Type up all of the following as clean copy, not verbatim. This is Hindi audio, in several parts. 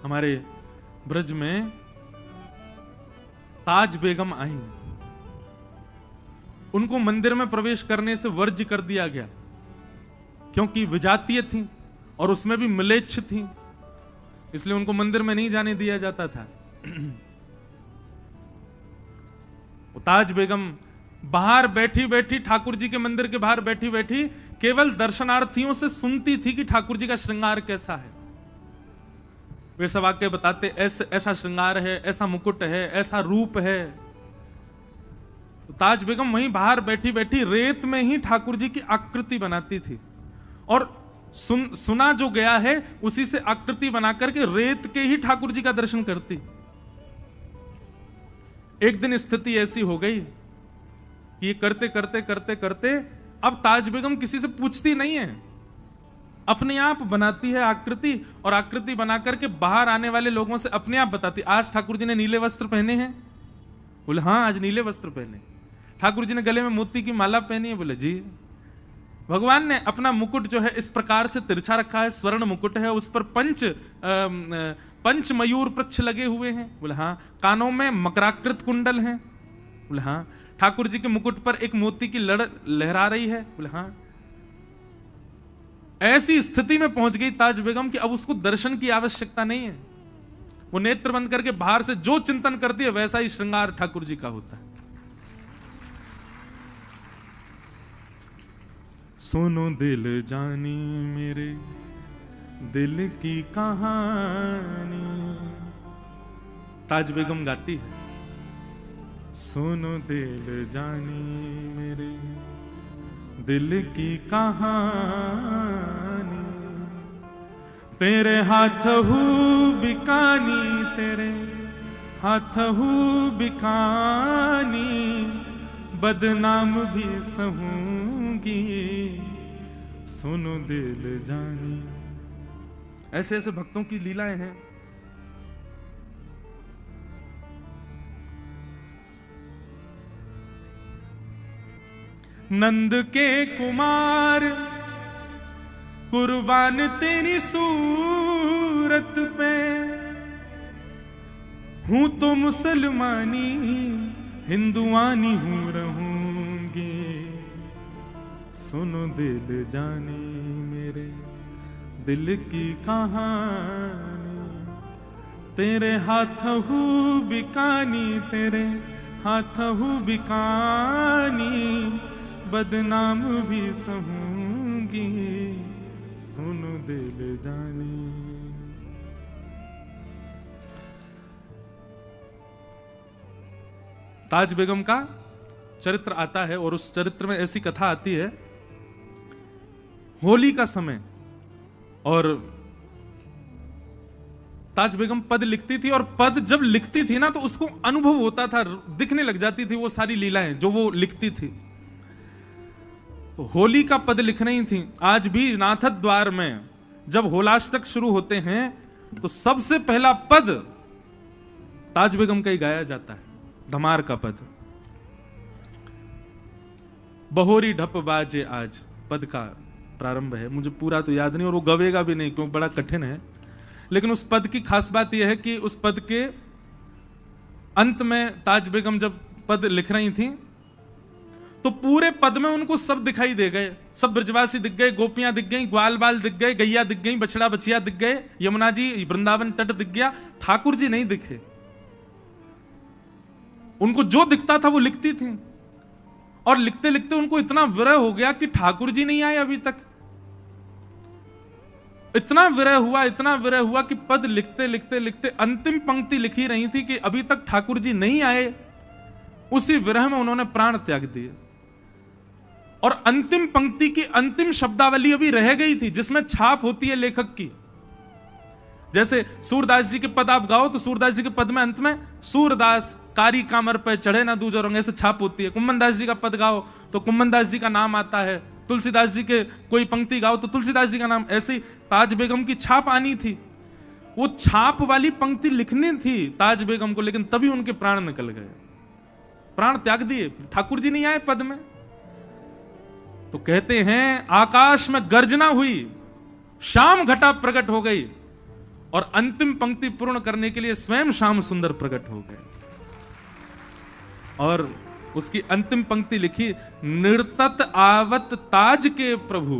हमारे ब्रज में ताज बेगम आई। उनको मंदिर में प्रवेश करने से वर्ज्य कर दिया गया, क्योंकि विजातीय थी और उसमें भी म्लेच्छ थी, इसलिए उनको मंदिर में नहीं जाने दिया जाता था। ताज बेगम बाहर बैठी बैठी, ठाकुर जी के मंदिर के बाहर बैठी बैठी केवल दर्शनार्थियों से सुनती थी कि ठाकुर जी का श्रृंगार कैसा है। वे सब आके बताते, ऐसा श्रृंगार है, ऐसा मुकुट है, ऐसा रूप है। तो ताज बेगम वहीं बाहर बैठी बैठी रेत में ही ठाकुर जी की आकृति बनाती थी, और सुना जो गया है उसी से आकृति बना करके रेत के ही ठाकुर जी का दर्शन करती। एक दिन स्थिति ऐसी हो गई कि ये करते करते करते करते अब ताज बेगम किसी से पूछती नहीं है, अपने आप बनाती है आकृति, और आकृति बना करके बाहर आने वाले लोगों से अपने आप बताती, आज ठाकुर जी ने नीले वस्त्र पहने हैं? बोले हाँ, आज नीले वस्त्र पहने। ठाकुर जी ने गले में मोती की माला पहनी है? बोले जी। भगवान ने अपना मुकुट जो है इस प्रकार से तिरछा रखा है, स्वर्ण मुकुट है, उस पर पंच मयूर पृच्छ लगे हुए हैं? बोले हाँ। कानों में मकराकृत कुंडल हैं? बोले हाँ। ठाकुर जी के मुकुट पर एक मोती की लड़ लहरा रही है? बोले हाँ। ऐसी स्थिति में पहुंच गई ताज बेगम कि अब उसको दर्शन की आवश्यकता नहीं है। वो नेत्र बंद करके बाहर से जो चिंतन करती है वैसा ही श्रृंगार ठाकुर जी का होता है। सुनो दिल जानी मेरे दिल की कहानी, ताज बेगम गाती है। सुनो दिल जानी मेरे दिल की कहानी, तेरे हाथ हू बिकानी, तेरे हाथ हू बिकानी, बदनाम भी सहूंगी, सुनो दिल जानी। ऐसे ऐसे भक्तों की लीलाएं हैं। नंद के कुमार कुर्बान तेरी सूरत पे, हूं तो मुसलमानी हिंदुआनी हूं रहूंगी, सुनो दिल जानी मेरे दिल की कहानी, तेरे हाथ हू बिकानी, तेरे हाथ हू बिकानी, बदनाम भी सहूंगी, सुनो दिल जानी। ताज बेगम का चरित्र आता है और उस चरित्र में ऐसी कथा आती है, होली का समय, और ताज बेगम पद लिखती थी, और पद जब लिखती थी ना तो उसको अनुभव होता था, दिखने लग जाती थी वो सारी लीलाएं जो वो लिखती थी। तो होली का पद लिख रही थी। आज भी नाथद द्वार में जब होलाष्टक शुरू होते हैं तो सबसे पहला पद ताज बेगम का ही गाया जाता है, धमार का पद। बहोरी ढप बाजे आज पद का प्रारंभ है। मुझे पूरा तो याद नहीं और वो गवेगा भी नहीं क्योंकि बड़ा कठिन है, लेकिन उस पद की खास बात यह है कि उस पद के अंत में ताज बेगम जब पद लिख रही थी तो पूरे पद में उनको सब दिखाई दे गए, सब ब्रजवासी दिख गए, गोपियां दिख गई, ग्वाल बाल दिख गए, गैया दिख गई, बछड़ा बछिया दिख गए, यमुना जी वृंदावन तट दिख गया, ठाकुर जी नहीं दिखे। उनको जो दिखता था वो लिखती थी, और लिखते लिखते उनको इतना विरह हो गया कि ठाकुर जी नहीं आए अभी तक। इतना विरह हुआ कि पद लिखते लिखते लिखते अंतिम पंक्ति लिखी रही थी कि अभी तक ठाकुर जी नहीं आए। उसी विरह में उन्होंने प्राण त्याग दिए, और अंतिम पंक्ति की अंतिम शब्दावली अभी रह गई थी जिसमें छाप होती है लेखक की। जैसे सूरदास जी के पद आप गाओ तो सूरदास जी के पद में अंत में सूरदास कारी कामर पे चढ़े ना दूज और ऐसे छाप होती है। कुम्मन दास जी का पद गाओ तो कुम्मन दास जी का नाम आता है, तुलसीदास जी के कोई पंक्ति गाओ तो तुलसीदास जी का नाम। ऐसी ताज बेगम की छाप आनी थी, वो छाप वाली पंक्ति लिखनी थी ताज बेगम को, लेकिन तभी उनके प्राण निकल गए, प्राण त्याग दिए, ठाकुर जी नहीं आए पद में। तो कहते हैं आकाश में गर्जना हुई, शाम घटा प्रकट हो गई, और अंतिम पंक्ति पूर्ण करने के लिए स्वयं श्याम सुंदर प्रकट हो गए और उसकी अंतिम पंक्ति लिखी, निर्तत आवत ताज के प्रभु।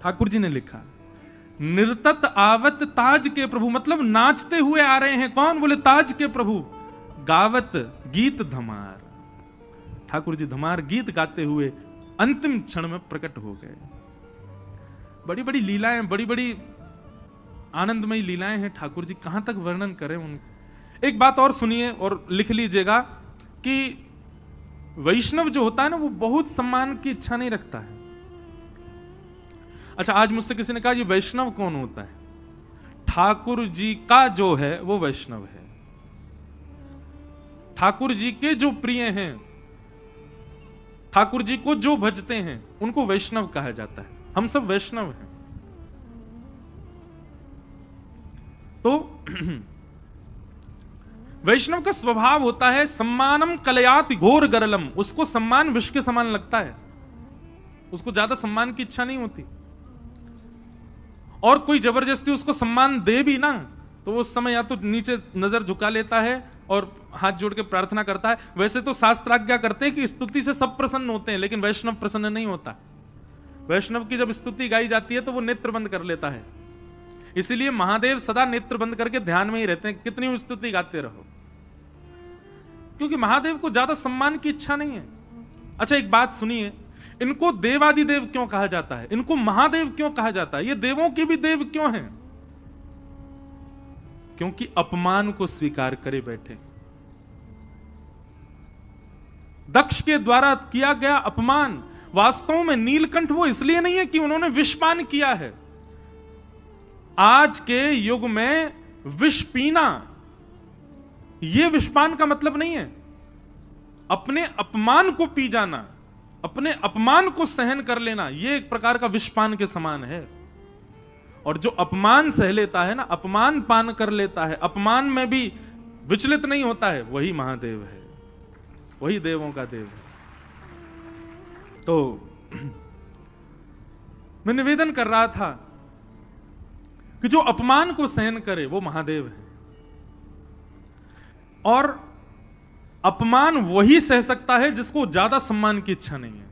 ठाकुर जी ने लिखा, निर्तत आवत ताज के प्रभु, मतलब नाचते हुए आ रहे हैं। कौन? बोले ताज के प्रभु। गावत गीत धमार, ठाकुर जी धमार गीत गाते हुए अंतिम क्षण में प्रकट हो गए। बड़ी बड़ी लीलाएं, बड़ी बड़ी आनंदमयी लीलाएं हैं ठाकुर जी, कहां तक वर्णन करें उन। एक बात और सुनिए और लिख लीजिएगा कि वैष्णव जो होता है ना, वो बहुत सम्मान की इच्छा नहीं रखता है। अच्छा, आज मुझसे किसी ने कहा ये वैष्णव कौन होता है? ठाकुर जी का जो है वो वैष्णव है। ठाकुर जी के जो प्रिय हैं, ठाकुर जी को जो भजते हैं, उनको वैष्णव कहा जाता है। हम सब वैष्णव हैं। तो वैष्णव का स्वभाव होता है सम्मानम कलयाति घोर गरलम, उसको सम्मान विष के समान लगता है, उसको ज्यादा सम्मान की इच्छा नहीं होती। और कोई जबरदस्ती उसको सम्मान दे भी ना, तो उस समय या तो नीचे नजर झुका लेता है और हाथ जोड़ के प्रार्थना करता है। वैसे तो शास्त्र आज्ञा करते हैं कि स्तुति से सब प्रसन्न होते हैं, लेकिन वैष्णव प्रसन्न नहीं होता। वैष्णव की जब स्तुति गाई जाती है तो वो नेत्र बंद कर लेता है। इसीलिए महादेव सदा नेत्र बंद करके ध्यान में ही रहते हैं, कितनी स्तुति गाते रहो, क्योंकि महादेव को ज्यादा सम्मान की इच्छा नहीं है। अच्छा, एक बात सुनिए, इनको देवादिदेव क्यों कहा जाता है? इनको महादेव क्यों कहा जाता है? ये देवों के भी देव क्यों हैं? क्योंकि अपमान को स्वीकार करे बैठे। दक्ष के द्वारा किया गया अपमान, वास्तव में नीलकंठ वो इसलिए नहीं है कि उन्होंने विषपान किया है। आज के युग में विष पीना, यह विषपान का मतलब नहीं है। अपने अपमान को पी जाना, अपने अपमान को सहन कर लेना, यह एक प्रकार का विषपान के समान है। और जो अपमान सह लेता है ना, अपमान पान कर लेता है, अपमान में भी विचलित नहीं होता है, वही महादेव है, वही देवों का देव है। तो मैं निवेदन कर रहा था कि जो अपमान को सहन करे वो महादेव है। और अपमान वही सह सकता है जिसको ज्यादा सम्मान की इच्छा नहीं है।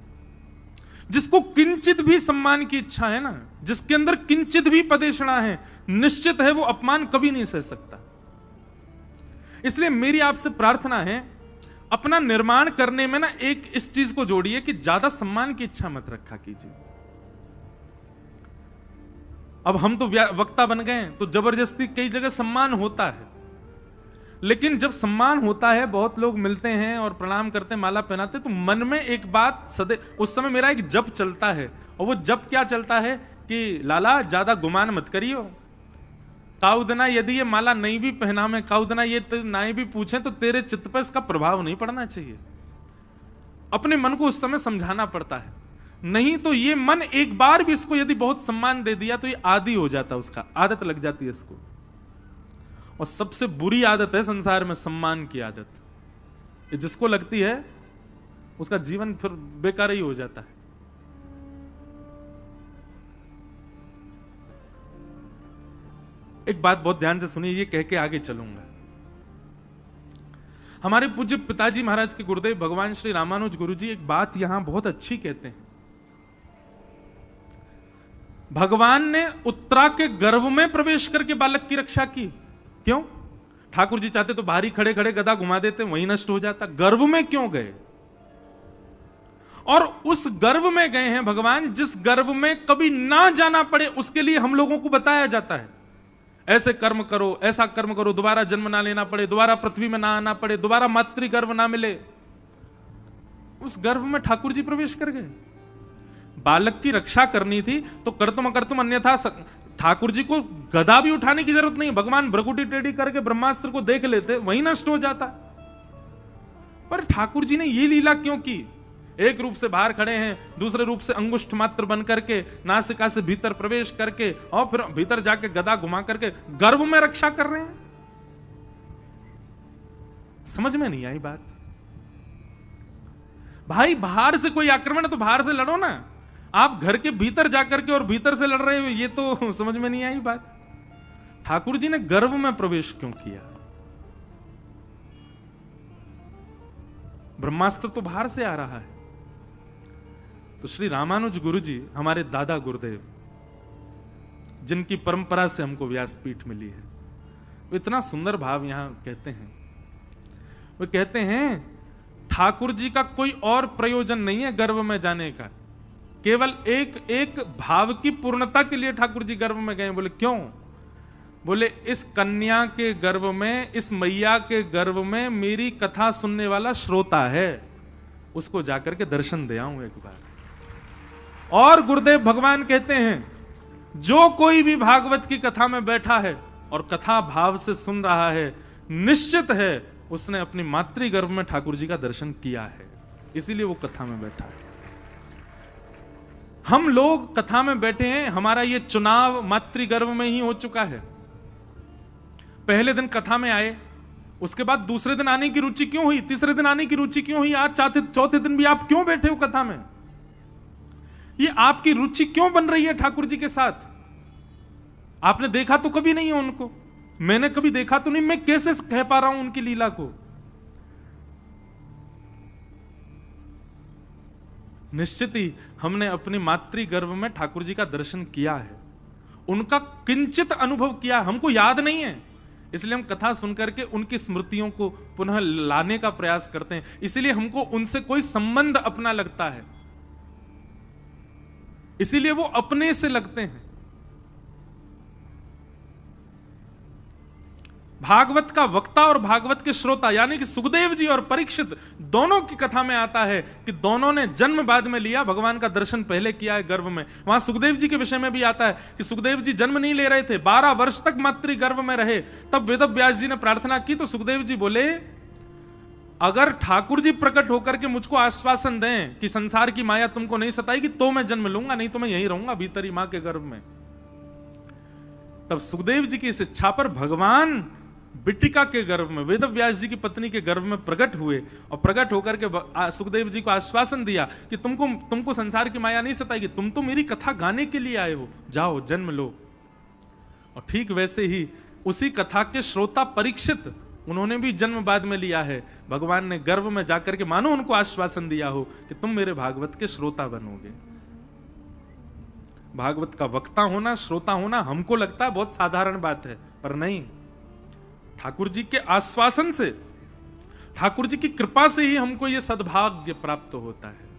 जिसको किंचित भी सम्मान की इच्छा है ना, जिसके अंदर किंचित भी पदेषणा है, निश्चित है वो अपमान कभी नहीं सह सकता। इसलिए मेरी आपसे प्रार्थना है, अपना निर्माण करने में ना एक इस चीज को जोड़िए कि ज्यादा सम्मान की इच्छा मत रखा कीजिए। अब हम तो वक्ता बन गए हैं, तो जबरदस्ती कई जगह सम्मान होता है, लेकिन जब सम्मान होता है, बहुत लोग मिलते हैं और प्रणाम करते, माला पहनाते, तो मन में एक बात सदैव, उस समय मेरा एक जप चलता है। और वो जप क्या चलता है कि लाला ज्यादा गुमान मत करियो, काउदना यदि ये माला नहीं भी पहना में, काउदना ये नहीं भी पूछे तो तेरे चित्त पर इसका प्रभाव नहीं पड़ना चाहिए। अपने मन को उस समय समझाना पड़ता है, नहीं तो ये मन एक बार भी इसको यदि बहुत सम्मान दे दिया तो ये आदी हो जाता है, उसका आदत लग जाती है इसको। और सबसे बुरी आदत है संसार में सम्मान की आदत। ये जिसको लगती है उसका जीवन फिर बेकार ही हो जाता है। एक बात बहुत ध्यान से सुनिए, ये कह के आगे चलूंगा। हमारे पूज्य पिताजी महाराज के गुरुदेव भगवान श्री रामानुज गुरु जी एक बात यहां बहुत अच्छी कहते हैं। भगवान ने उत्तरा के गर्भ में प्रवेश करके बालक की रक्षा की। क्यों? ठाकुर जी चाहते तो बाहर ही खड़े खड़े गदा घुमा देते, वहीं नष्ट हो जाता। गर्भ में क्यों गए? और उस गर्भ में गए हैं भगवान जिस गर्भ में कभी ना जाना पड़े, उसके लिए हम लोगों को बताया जाता है, ऐसे कर्म करो, ऐसा कर्म करो, दोबारा जन्म ना लेना पड़े, दोबारा पृथ्वी में ना आना पड़े, दोबारा मातृ गर्भ ना मिले। उस गर्भ में ठाकुर जी प्रवेश कर गए। बालक की रक्षा करनी थी तो करतुम अकर्तुम, अन्यथा ठाकुर जी को गदा भी उठाने की जरूरत नहीं, भगवान भ्रकुटी टेढ़ी करके ब्रह्मास्त्र को देख लेते, वहीं नष्ट हो जाता। पर ठाकुर जी ने ये लीला क्यों की? एक रूप से बाहर खड़े हैं, दूसरे रूप से अंगुष्ठ मात्र बन करके नासिका से भीतर प्रवेश करके और फिर भीतर जाके गदा घुमा करके गर्भ में रक्षा कर रहे हैं। समझ में नहीं आई बात। भाई बाहर से कोई आक्रमण है तो बाहर से लड़ो ना, आप घर के भीतर जाकर के और भीतर से लड़ रहे हो, ये तो समझ में नहीं आई बात। ठाकुर जी ने गर्भ में प्रवेश क्यों किया? ब्रह्मास्त्र तो बाहर से आ रहा है। तो श्री रामानुज गुरु जी, हमारे दादा गुरुदेव, जिनकी परंपरा से हमको व्यासपीठ मिली है, वो इतना सुंदर भाव यहां कहते हैं। वो कहते हैं ठाकुर जी का कोई और प्रयोजन नहीं है गर्भ में जाने का, केवल एक एक भाव की पूर्णता के लिए ठाकुर जी गर्भ में गए। बोले क्यों? बोले इस कन्या के गर्भ में, इस मैया के गर्भ में मेरी कथा सुनने वाला श्रोता है, उसको जाकर के दर्शन दे आऊं एक बार। और गुरुदेव भगवान कहते हैं जो कोई भी भागवत की कथा में बैठा है और कथा भाव से सुन रहा है, निश्चित है उसने अपनी मातृगर्भ में ठाकुर जी का दर्शन किया है, इसीलिए वो कथा में बैठा है। हम लोग कथा में बैठे हैं, हमारा ये चुनाव मातृगर्भ में ही हो चुका है। पहले दिन कथा में आए, उसके बाद दूसरे दिन आने की रुचि क्यों हुई, तीसरे दिन आने की रुचि क्यों हुई, आज चौथे दिन भी आप क्यों बैठे हो कथा में? ये आपकी रुचि क्यों बन रही है ठाकुर जी के साथ? आपने देखा तो कभी नहीं है उनको, मैंने कभी देखा तो नहीं, मैं कैसे कह पा रहा हूं उनकी लीला को? निश्चित ही हमने अपनी मातृगर्भ में ठाकुर जी का दर्शन किया है, उनका किंचित अनुभव किया, हमको याद नहीं है, इसलिए हम कथा सुनकर के उनकी स्मृतियों को पुनः लाने का प्रयास करते हैं, इसलिए हमको उनसे कोई संबंध अपना लगता है, इसीलिए वो अपने से लगते हैं। भागवत का वक्ता और भागवत के श्रोता यानी कि सुखदेव जी और परीक्षित दोनों की कथा में आता है कि दोनों ने जन्म बाद में लिया, भगवान का दर्शन पहले किया है गर्भ में। वहां सुखदेव जी के विषय में भी आता है कि सुखदेव जी जन्म नहीं ले रहे थे, 12 वर्ष तक मातृगर्भ में रहे। तब वेद व्यास जी ने प्रार्थना की तो सुखदेव जी बोले अगर ठाकुर जी प्रकट होकर के मुझको आश्वासन दें कि संसार की माया तुमको नहीं सताएगी तो मैं जन्म लूंगा, नहीं तो मैं यहीं रहूंगा भीतर ही मां के गर्भ में। तब सुखदेव जी की इस इच्छा पर भगवान बिटिका के गर्भ में, वेद व्यास जी की पत्नी के गर्भ में प्रकट हुए और प्रकट होकर के सुखदेव जी को आश्वासन दिया कि तुमको संसार की माया नहीं सताएगी, तुम तो मेरी कथा गाने के लिए आए हो, जाओ जन्म लो। और ठीक वैसे ही उसी कथा के श्रोता परीक्षित, उन्होंने भी जन्म बाद में लिया है। भगवान ने गर्भ में जाकर के मानो उनको आश्वासन दिया हो कि तुम मेरे भागवत के श्रोता बनोगे। भागवत का वक्ता होना, श्रोता होना हमको लगता है बहुत साधारण बात है, पर नहीं, ठाकुर जी के आश्वासन से, ठाकुर जी की कृपा से ही हमको यह सद्भाग्य प्राप्त होता है।